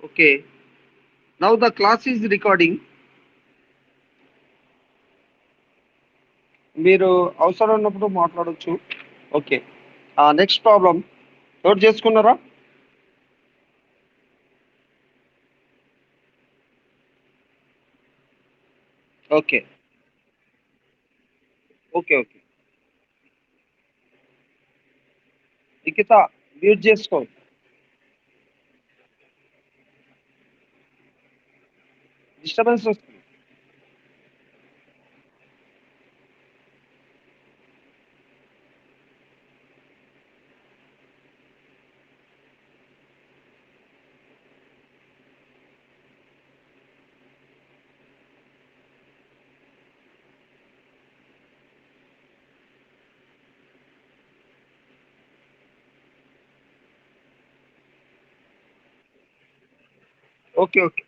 Okay. Now the class is recording. మీరు అవసరం ఉన్నప్పుడు మాట్లాడొచ్చు. ఓకే. నెక్స్ట్ ప్రాబ్లం నోట్ చేసుకున్నారా? Okay. Okay. Okay. Nikhita mute చేసుకో. డిస్టర్బెన్స్ వస్తుంది. Okay. Okay.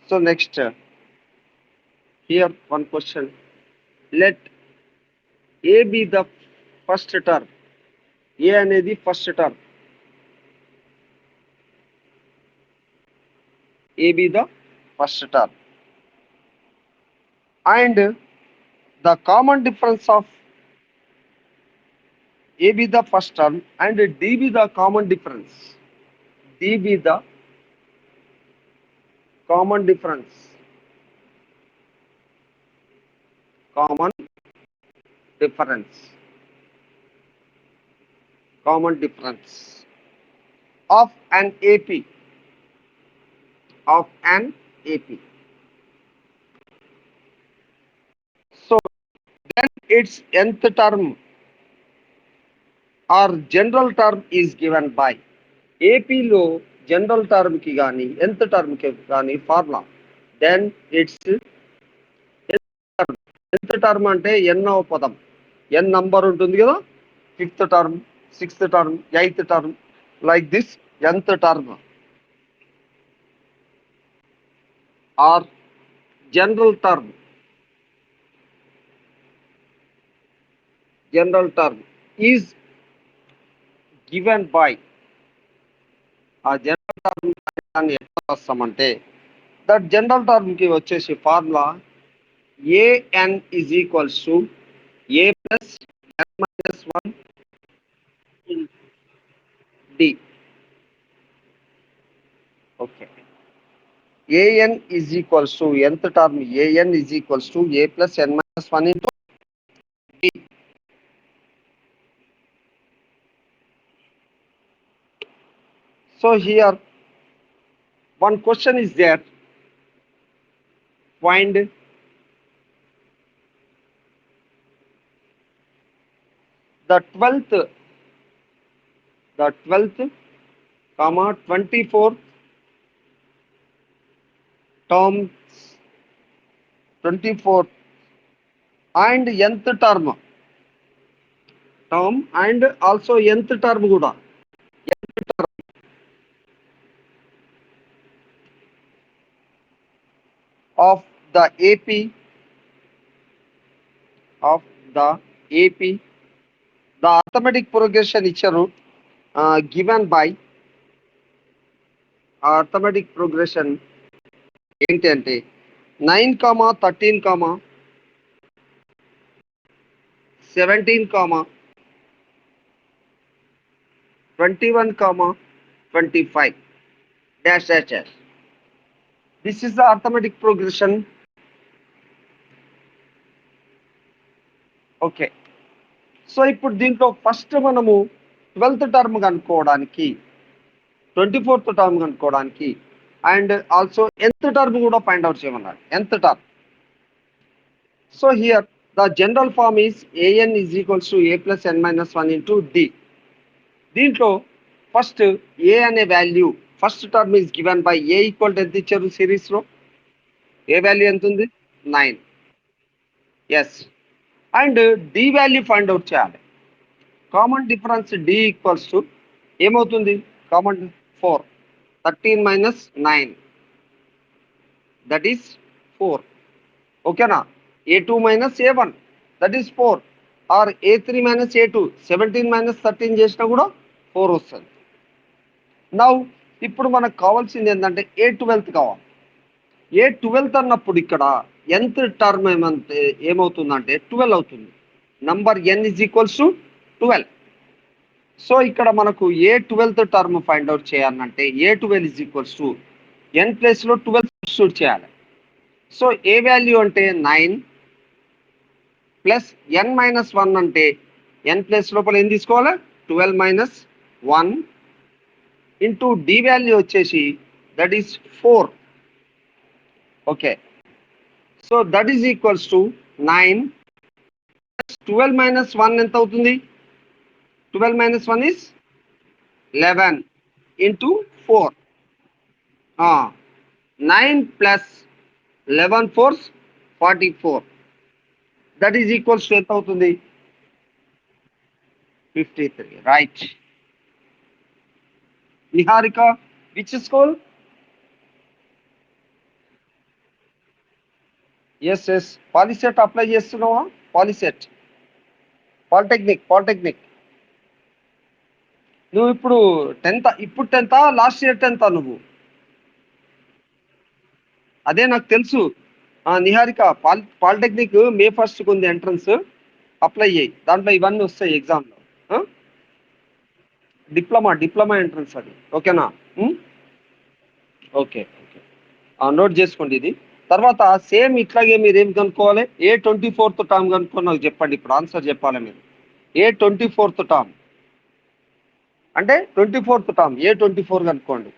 So next, here one question. Let A be the first term. A అనేది first term. A be the first term. And the common difference of A be the first term and D be the common difference. D be the common difference. Common difference. Common difference of an AP. Of an AP. So then its nth term or general term is given by ఏపీలో general term కి కానీ nth term కి కానీ formula then it's nth term అంటే ఎన్నో పదం n number ఉంటుంది కదా, fifth term, sixth term, eighth term, like this nth term or general term. General term is given by ఆ జనరల్ టర్మ్ దాన్ని ఎట్లా వస్తామంటే దట్ జనరల్ టర్మ్ కి వచ్చేసి formula AN is equals to A plus N minus 1 D. Okay. an is equals to nth term an is equals to a plus n minus 1 into b. So here one question is there. Find the 12th comma 24th terms, 24th and nth term and also nth term kuda of the AP of the AP, the arithmetic progression ఇచ్చారు given by arithmetic progression ఏంటి అంటే 9, 13, 17, 21, 25 dash dash dash. This is the arithmetic progression. Okay. So ఇప్పుడు దీంట్లో first మనము 12th term కనుక్కోవడానికి, 24th term కనుక్కోవడానికి and also nth term కూడా find out చేయమన్నారు. nth term. So here the general form is an is equals to a plus n minus 1 into D. దీంట్లో first A అనే value first term is given by A equal to ఎంత ఇచ్చారు series లో? A value ఎంత ఉంది? 9. Yes. And D value find out చేయాలి. Common difference D equals to ఏమవుతుంది? Common 4. 13 minus 9, that is 4. Okay na? A2 minus A1, that is 4. Or A3 minus A2, 17 minus 13 చేసినా కూడా 4 వస్తుంది. నౌ ఇప్పుడు మనకు కావాల్సింది ఏంటంటే A12 కావాలి. A12 అన్నప్పుడు ఇక్కడ nth టర్మ్ ఏమవుతుందంటే 12 అవుతుంది. Number n is equals to 12. So ఇక్కడ మనకు A12 టర్మ్ ఫైండ్ అవుట్ చేయాలంటే A12 is equals to n ప్లేస్లో 12 సబ్స్టిట్యూట్ చేయాలి. సో ఏ వాల్యూ అంటే 9 ప్లస్ n మైనస్ 1 అంటే n ప్లస్ లోపల ఏం తీసుకోవాలి 12 మైనస్ 1 ఇంటూ డి వాల్యూ వచ్చేసి that is 4. Okay, so that is equals to 9 12 minus 1 ఎంత అవుతుంది? 12 minus 1 is 11 into 4. 9 plus 11 4 44. That is equals to ఎంత అవుతుంది? 53. Right. Niharika, which school? Yes yes, Polycet apply చేస్తున్నావా? పాలిసెట్, పాలిటెక్నిక్. నువ్వు ఇప్పుడు 10th, ఇప్పుడు 10th లాస్ట్ ఇయర్ 10th నువ్వు? అదే నాకు తెలుసు. నిహారిక, పాలిటెక్నిక్ మే 1st ఉంది ఎంట్రన్స్, అప్లై చేయి. దాంట్లో ఇవన్నీ వస్తాయి ఎగ్జామ్లో. డిప్లొమా ఎంట్రన్స్ అది. ఓకేనా? ఓకే, నోట్ చేసుకోండి ఇది. తర్వాత సేమ్ ఇట్లాగే మీరు ఏం కనుక్కోవాలి? A24th టర్మ్ కనుక్కొని నాకు చెప్పండి. ఇప్పుడు ఆన్సర్ చెప్పాలి మీరు. A24th టర్మ్ అంటే 24th టర్మ్ A24 కనుక్కోండి.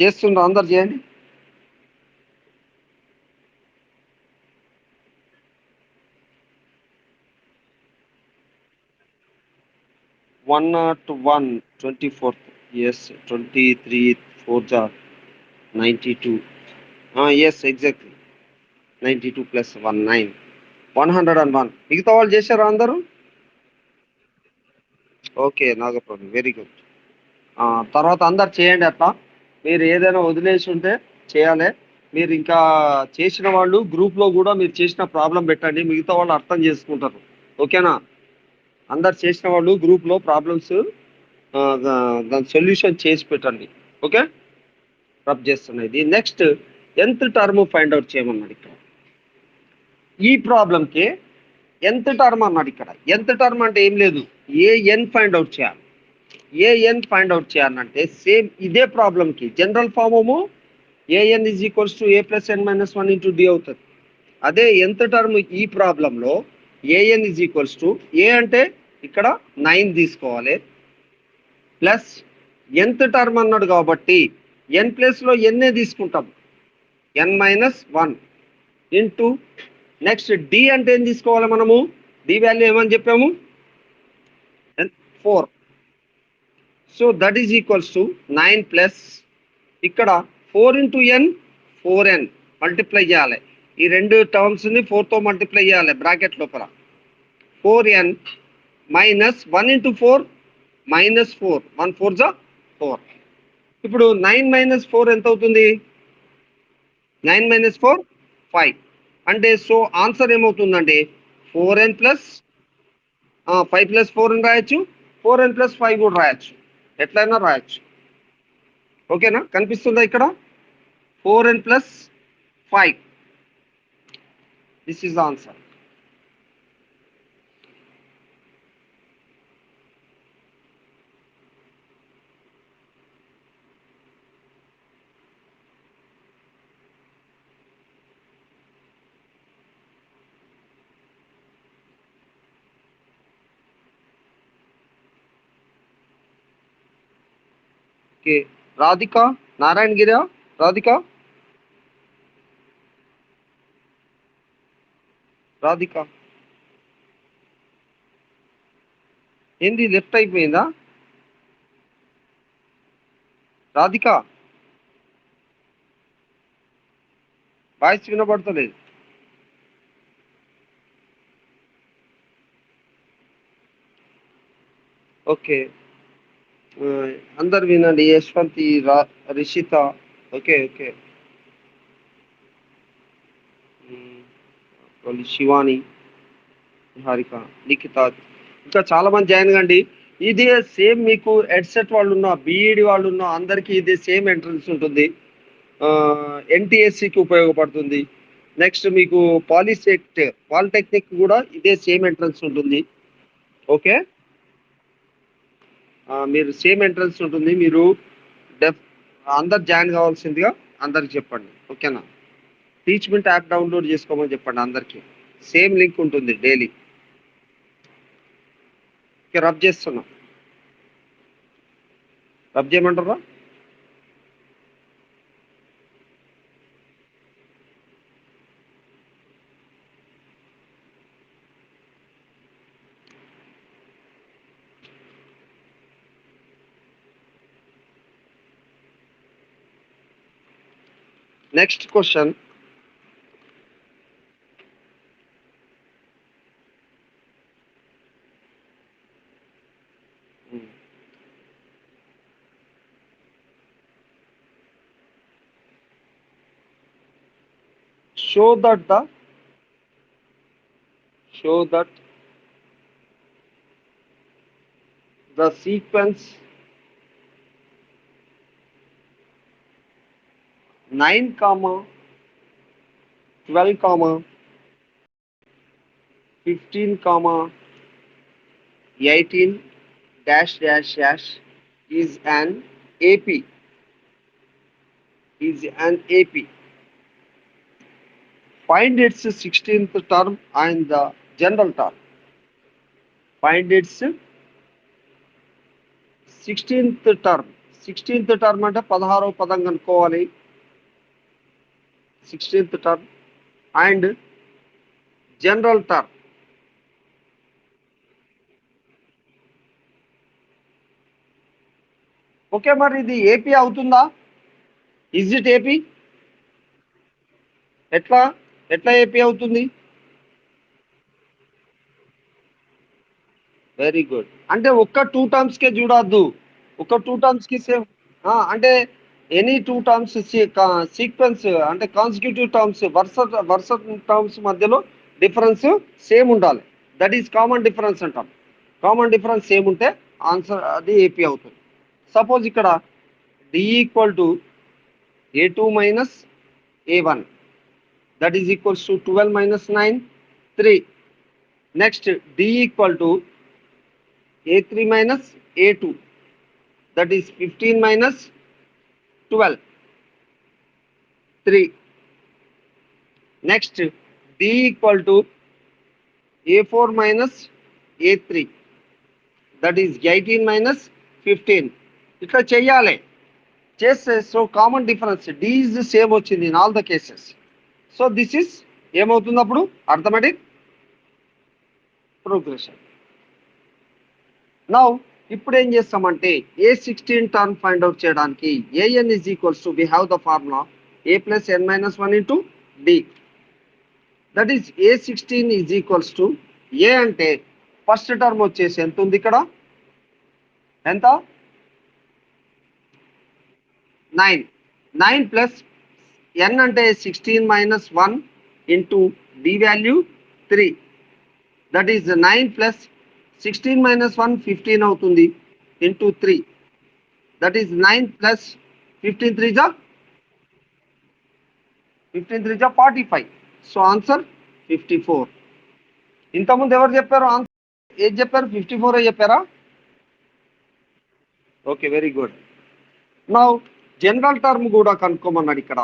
చేస్తుండ్రు? అందరు చేయండి. One not 1 24th. ఎస్, 23 4 జార్ 92. Yes, exactly 92 plus 1 9, 101. మిగతా వాళ్ళు చేశారా అందరూ? Okay, Nagaprabhu, very good. తర్వాత అందరు చేయండి అట్లా. మీరు ఏదైనా వదిలేసి ఉంటే చేయాలి. మీరు ఇంకా చేసిన వాళ్ళు గ్రూప్లో కూడా మీరు చేసిన ప్రాబ్లం పెట్టండి, మిగతా వాళ్ళు అర్థం చేసుకుంటారు. ఓకేనా? అందరు చేసిన వాళ్ళు గ్రూప్లో ప్రాబ్లమ్స్ దాని సొల్యూషన్ చేసి పెట్టండి. ఓకే, రబ్ చేస్తున్నది. Next nth term find out చేయమన్నాడు ఇక్కడ. ఈ ప్రాబ్లంకి nth టర్మ్ అన్నాడు ఇక్కడ. nth టర్మ్ అంటే ఏం లేదు, an ఫైండ్ అవుట్ చేయాలి. an ఫైండ్ అవుట్ చేయాలంటే సేమ్ ఇదే ప్రాబ్లంకి general form an is equals to a plus n minus 1 into D అవుతుంది. అదే nth టర్మ్ ఈ ప్రాబ్లంలో an is equals to a అంటే ఇక్కడ 9 తీసుకోవాలి, ప్లస్ nth టర్మ్ అన్నాడు కాబట్టి n ప్లేస్లో n తీసుకుంటాం, n minus 1 into next D అంటే ఏం తీసుకోవాలి మనము? డి వాల్యూ ఏమని చెప్పాము? 4. So that is equals to 9 plus ఇక్కడ 4 ఇంటూ n 4n మల్టిప్లై చేయాలి. ఈ రెండు టర్మ్స్ని 4తో మల్టిప్లై చేయాలి బ్రాకెట్ లోపల. 4n మైనస్ 1 ఇంటూ 4 మైనస్ 4, 1 4 జా 4. ఇప్పుడు 9 మైనస్ 4 ఎంత అవుతుంది? 9 మైనస్ 4 5. అంటే సో ఆన్సర్ ఏమవుతుందంటే 4n ప్లస్ 5 ప్లస్ 4 అని రాయొచ్చు, 4n ప్లస్ 5 కూడా రాయొచ్చు, ఎట్లయినా రాయొచ్చు. ఓకేనా? కనిపిస్తుందా ఇక్కడ? 4n plus 5, this is the answer. Okay, Radhika, Narayanagiri, Radhika, ఏంది లెఫ్ట్ అయిపోయిందా? రాధిక, వాయిస్ వినబడతలేదు. ఓకే, అందరు వినండి. యశ్వంతి, రిషిత. Okay, okay. శివాని, హారిక, నిఖిత, ఇంకా చాలా మంది జాయిన్ కండి. ఇది సేమ్ మీకు హెడ్సెట్ వాళ్ళు ఉన్న, బీఈడి వాళ్ళు ఉన్న అందరికీ ఇది సేమ్ ఎంట్రన్స్ ఉంటుంది. ఎన్టీఎస్సికి ఉపయోగపడుతుంది. నెక్స్ట్ మీకు పాలిటెక్నిక్ కూడా ఇదే సేమ్ ఎంట్రన్స్ ఉంటుంది. ఓకే, మీరు సేమ్ ఎంట్రన్స్ ఉంటుంది. మీరు డెఫ్ అందరు జాయిన్ కావాల్సిందిగా అందరికి చెప్పండి. ఓకేనా? టీచ్మెంట్ యాప్ డౌన్లోడ్ చేసుకోమని చెప్పండి అందరికీ. సేమ్ లింక్ ఉంటుంది డైలీ. రబ్ చేస్తున్నాం. రబ్ చేయమంటారా? Next question. show that the show that the sequence 9 comma 12 comma 15 comma 18 dash dash dash is an AP. Find its 16th term and the general term. Find its 16th term. 16th term అంటే 16వ పదం కనుక్కోవాలి. 16th term and general term. Okay, మరి ఇది AP అవుతుందా? Is it AP? ఎట్లా ఎట్లా AP అవుతుంది? Very good. అంటే ఒక్క 2 టర్మ్స్కే చూడొద్దు. ఒక 2 టర్మ్స్కి సేమ్. అంటే ఎనీ 2 టర్మ్స్ సీక్వెన్స్ అంటే కాన్సిక్యూటివ్ టర్మ్స్ వరుస టర్మ్స్ మధ్యలో డిఫరెన్స్ సేమ్ ఉండాలి. దట్ ఈస్ కామన్ డిఫరెన్స్ అంటాం. కామన్ డిఫరెన్స్ సేమ్ ఉంటే ఆన్సర్ అది ఏపీ అవుతుంది. సపోజ్ ఇక్కడ D equal to A2 minus A1, that is equals to 12 minus 9, 3. Next, D equal to A3 minus A2, that is 15 minus 12, 3. Next, D equal to A4 minus A3, that is 18 minus 15. ఇట్లా చెయ్యాలి. చేస్తే so common difference D is the same వచ్చింది in all the cases. So this is ఏమవుతుంది అప్పుడు? Arithmetic progression. Now ఇప్పుడు ఏం చేస్తామంటే A16 term find out చేయడానికి AN is equals to we have the formula A plus N minus 1 into D. That is A16 is equals to A అంటే first term వచ్చేసి ఎంత ఉంది ఇక్కడ? ఎంత? 9. 9 ప్లస్ N అంటే 16 minus 1 into D value 3. That is 9 plus 16 minus 1 15 అవుతుంది into 3. That is 9 plus 15 3 जा 45. So answer 54. ఇంతకుముందు ఎవరు చెప్పారు? ఆన్సర్ ఏది చెప్పారు? 54 చెప్పారా? Okay, very good. Now general term కూడా కనుక్కోమన్నాడు ఇక్కడ.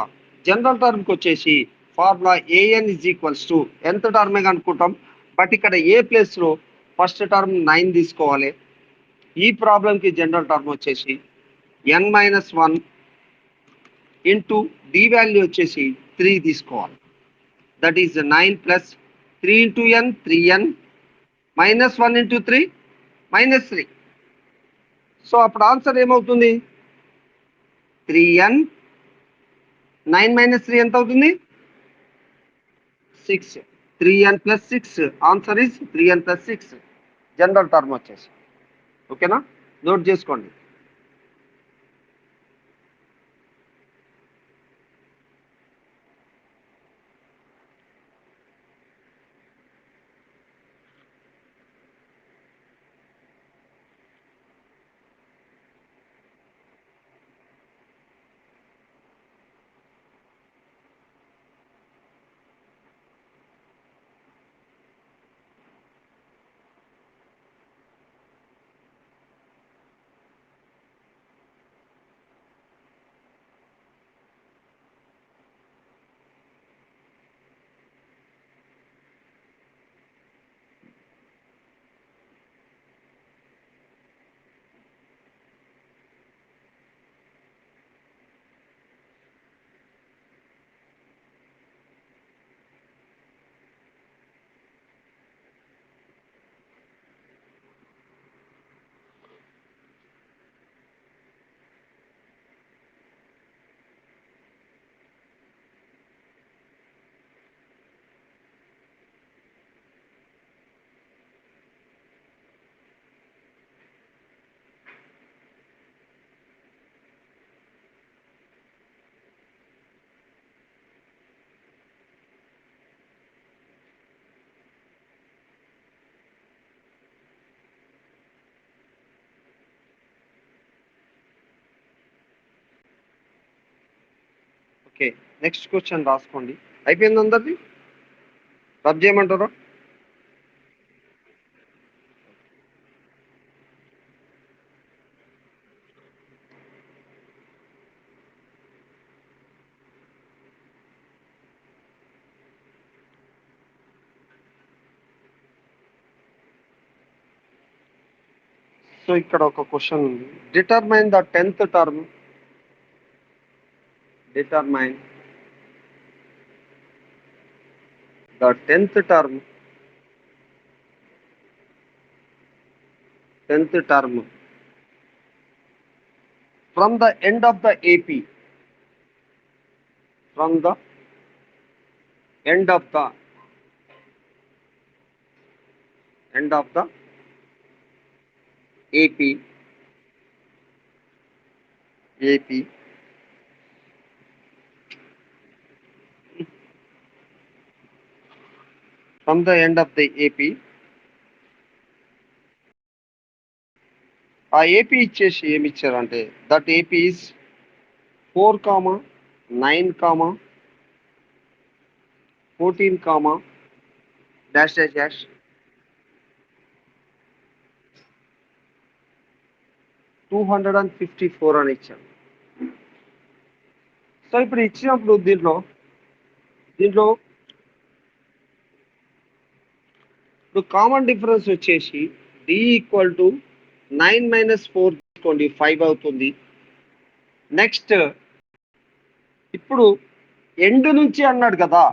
జనరల్ టర్మ్కి వచ్చేసి formula AN is equals to ఎంత టర్మే కనుక్కుంటాం. బట్ ఇక్కడ ఏ ప్లేస్లో ఫస్ట్ టర్మ్ 9 తీసుకోవాలి. ఈ ప్రాబ్లంకి జనరల్ టర్మ్ వచ్చేసి n-1 ఇంటూ డి వాల్యూ వచ్చేసి 3 తీసుకోవాలి. That is 9 plus 3 into n 3n minus 1 into 3 -3. So అప్పుడు ఆన్సర్ ఏమవుతుంది? 3n 9 minus 3 ఎంత అవుతుంది? 6. 3n plus 6. Answer is 3n plus 6 general term వచ్చేసి. ఓకేనా? నోట్ చేసుకోండి. ఓకే, నెక్స్ట్ క్వశ్చన్ రాసుకోండి. అయిపోయింది అందరిది? రబ్ చేయమంటారా? సో ఇక్కడ ఒక క్వశ్చన్ ఉంది. Determine the 10th term. Determine the 10th term. 10th term from the end of the AP. From the end of the AP. AP from the end of the AP. ఆ AP ఇచ్చేసి ఏమి ఇచ్చారంటే that AP is 4, 9, 14, dash dash dash 254 అని ఇచ్చారు. So ఇప్పుడు ఇచ్చినప్పుడు దీంట్లో ఇప్పుడు కామన్ డిఫరెన్స్ వచ్చేసి డి ఈక్వల్ టు 9 - 4 తీసుకోండి, 5 అవుతుంది. నెక్స్ట్ ఇప్పుడు ఎండ్ నుంచి అన్నాడు కదా,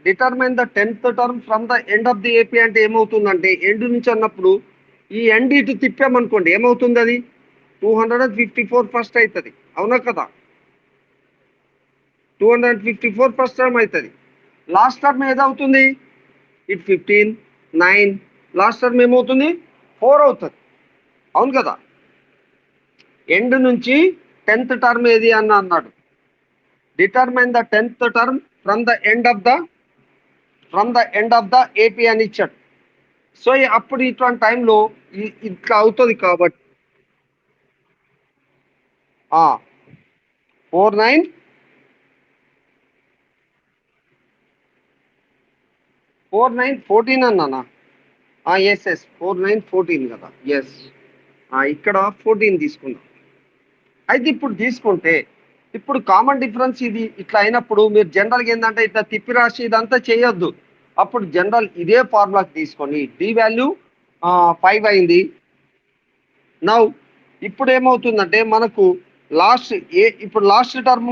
determine the 10th term from the end of the AP అంటే ఏమవుతుందంటే ఎండ్ నుంచి అన్నప్పుడు ఈ ఎండ్ ఇటు తిప్పామనుకోండి ఏమవుతుంది, అది 254 ఫస్ట్ అవుతుంది. అవునా కదా? 254 ఫస్ట్ టర్మ్ అవుతుంది. లాస్ట్ టర్మ్ ఏదవుతుంది? ఇటు 15, 9, లాస్ట్ టర్మ్ ఏమవుతుంది? 4 అవుతుంది. అవును కదా? ఎండ్ నుంచి 10th టర్మ్ ఏది అని అన్నాడు. Determine the 10th term from the end of the AP అని ఇచ్చాడు. సో అప్పుడు ఇటువంటి టైంలో ఇట్లా అవుతుంది కాబట్టి 4, 9, 4, 9, 14 అన్నానా? ఎస్ 4, 9, 14 కదా. ఎస్, ఇక్కడ 14 తీసుకుందాం. అయితే ఇప్పుడు తీసుకుంటే ఇప్పుడు కామన్ డిఫరెన్స్ ఇది ఇట్లా అయినప్పుడు మీరు జనరల్గా ఏంటంటే ఇట్లా తిప్పి రాసి ఇదంతా చేయొద్దు. అప్పుడు జనరల్ ఇదే ఫార్ములాకి తీసుకొని డి వాల్యూ 5 అయింది. నౌ ఇప్పుడు ఏమవుతుందంటే మనకు ఇప్పుడు last term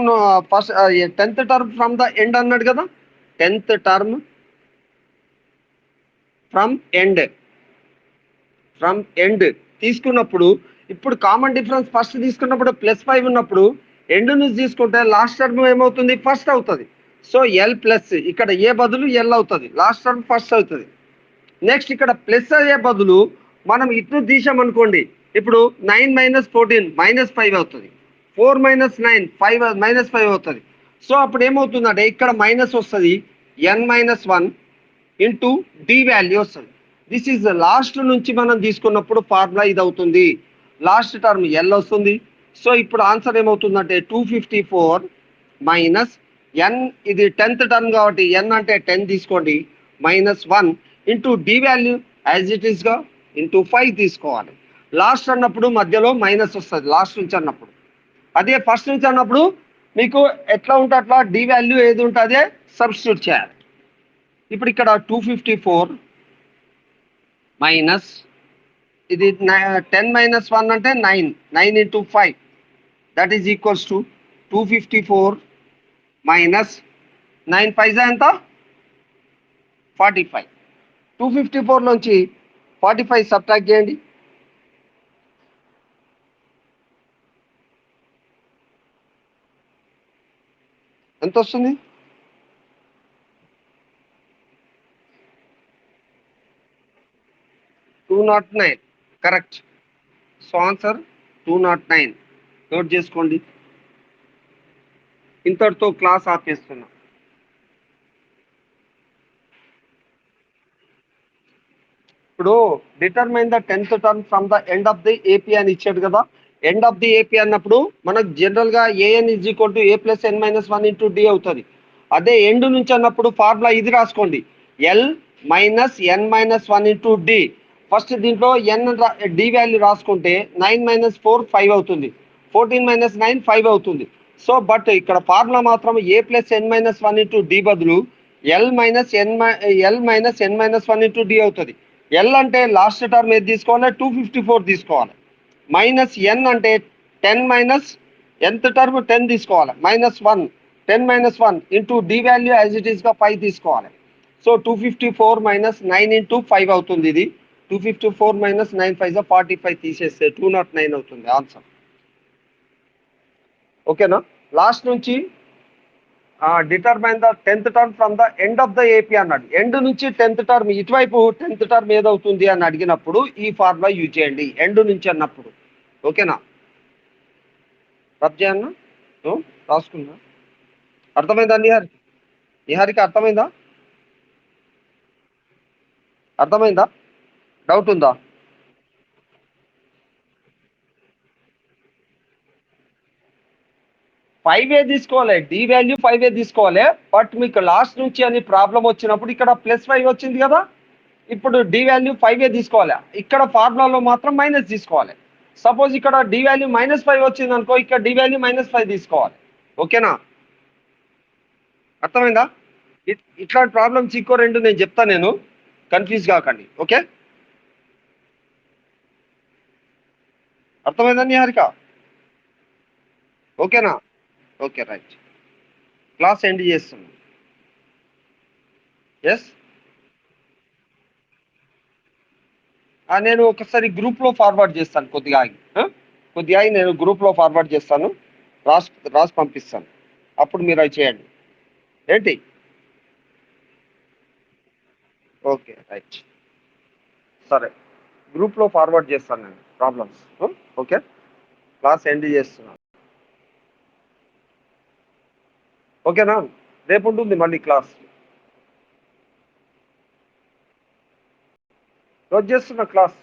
first 10th term from the end అన్నాడు కదా. 10th టర్మ్ ఫ్రమ్ ఎండ్ తీసుకున్నప్పుడు ఇప్పుడు కామన్ డిఫరెన్స్ ఫస్ట్ తీసుకున్నప్పుడు +5 ఉన్నప్పుడు ఎండ్ నుంచి తీసుకుంటే లాస్ట్ టర్మ్ ఏమవుతుంది? ఫస్ట్ అవుతుంది. సో ఎల్ ప్లస్ ఇక్కడ ఏ బదులు ఎల్ అవుతుంది, లాస్ట్ టర్మ్ ఫస్ట్ అవుతుంది. నెక్స్ట్ ఇక్కడ ప్లస్ అయ్యే బదులు మనం ఇటు తీసామనుకోండి, ఇప్పుడు 9 - 14 -5 అవుతుంది. 4 - 9 -5 అవుతుంది. సో అప్పుడు ఏమవుతుందంటే ఇక్కడ మైనస్ వస్తుంది, n-1 ఇంటూ డి వాల్యూ వస్తుంది. దిస్ ఈజ్ లాస్ట్ నుంచి మనం తీసుకున్నప్పుడు ఫార్ములా ఇది అవుతుంది. లాస్ట్ టర్మ్ ఎల్ వస్తుంది. సో ఇప్పుడు ఆన్సర్ ఏమవుతుందంటే 254 మైనస్ ఎన్, ఇది 10th టర్మ్ కాబట్టి ఎన్ అంటే 10 తీసుకోండి, -1 into D value as it ఈస్గా ఇంటూ 5 తీసుకోవాలి. లాస్ట్ అన్నప్పుడు మధ్యలో మైనస్ వస్తుంది లాస్ట్ నుంచి అన్నప్పుడు. అదే ఫస్ట్ నుంచి అన్నప్పుడు మీకు ఎట్లా ఉంటే అట్లా డి వాల్యూ ఏది ఉంటే అదే సబ్స్టిట్యూట్ చేయాలి. ఇప్పుడు ఇక్కడ 254 మైనస్ ఇది 10 - 1 అంటే 9 into 5 that is equals to 254 minus 9 5 ఎంత 45. 254 నుంచి 45 సబ్ట్రాక్ట్ చేయండి. ఎంత వస్తుంది? 209. కరెక్ట్. So answer 209. నోట్ చేసుకోండి. ఇంతటితో క్లాస్ ఆపేస్తున్నా. ఇప్పుడు determine the 10th term from the end of the AP అని ఇచ్చాడు కదా. ఎండ్ ఆఫ్ ది ఏపీ అన్నప్పుడు మనకు జనరల్గా AN is equal to A plus N minus one into D అవుతుంది. అదే ఎండ్ నుంచి అన్నప్పుడు ఫార్ములా ఇది రాసుకోండి, L minus N minus one into D. First దీంట్లో ఎన్ డి వాల్యూ రాసుకుంటే 9 - 4 5 అవుతుంది, 14 - 9 5 అవుతుంది. సో బట్ ఇక్కడ ఫార్ములా మాత్రం ఏ plus N minus one into D బదులు L minus N minus one into D అవుతుంది. ఎల్ అంటే లాస్ట్ టర్మ్ ఏది తీసుకోవాలి, 254 తీసుకోవాలి. మైనస్ ఎన్ అంటే 10 మైనస్ ఎంత టర్మ్ 10 తీసుకోవాలి, -1 10 - 1 into D value as it ఈస్గా 5 తీసుకోవాలి. సో 254 - 9 ఇంటూ 5 అవుతుంది. ఇది 254 - 9 5 45 తీసేస్తే 209 అవుతుంది ఆన్సర్. ఓకేనా? లాస్ట్ నుంచి determine the 10th term from the end of the AP అన్నాడు. ఎండ్ నుంచి 10th టర్మ్ ఇటువైపు 10th టర్మ్ ఏదవుతుంది అని అడిగినప్పుడు ఈ ఫార్ములా యూజ్ చేయండి ఎండ్ నుంచి అన్నప్పుడు. ఓకేనా? రబ్ చేయన్న రాసుకున్నా. అర్థమైందా నిహారిక? నిహారిక అర్థమైందా? అర్థమైందా? డౌట్ ఉందా? 5 తీసుకోవాలి, డి వాల్యూ 5 తీసుకోవాలి. బట్ మీకు లాస్ట్ నుంచి అని ప్రాబ్లం వచ్చినప్పుడు ఇక్కడ +5 వచ్చింది కదా, ఇప్పుడు డి వాల్యూ 5 తీసుకోవాలి. ఇక్కడ ఫార్ములాలో మాత్రం మైనస్ తీసుకోవాలి. సపోజ్ ఇక్కడ డి వాల్యూ -5 వచ్చింది అనుకో, ఇక్కడ డి వాల్యూ -5 తీసుకోవాలి. ఓకేనా? అర్థమైందా? ఇట్లాంటి ప్రాబ్లమ్స్ ఇంకో రెండు నేను చెప్తాను, నేను కన్ఫ్యూజ్ కాకండి. ఓకే, అర్థమైందా నిహారిక? ఓకేనా? Okay right. క్లాస్ ఎండ్ చేస్తున్నాను. ఎస్, నేను ఒకసారి గ్రూప్లో ఫార్వర్డ్ చేస్తాను, కొద్దిగా ఆగి కొద్దిగా ఆగి నేను గ్రూప్లో ఫార్వర్డ్ చేస్తాను, రాసి పంపిస్తాను. అప్పుడు మీరు అవి చేయండి. ఏంటి? ఓకే రైట్, సరే. గ్రూప్లో ఫార్వర్డ్ చేస్తాను నేను ప్రాబ్లమ్స్. ఓకే, క్లాస్ ఎండ్ చేస్తున్నాను. ఓకేనా? రేపు ఉంటుంది మళ్ళీ క్లాస్. క్లోజ్ చేస్తున్న క్లాస్.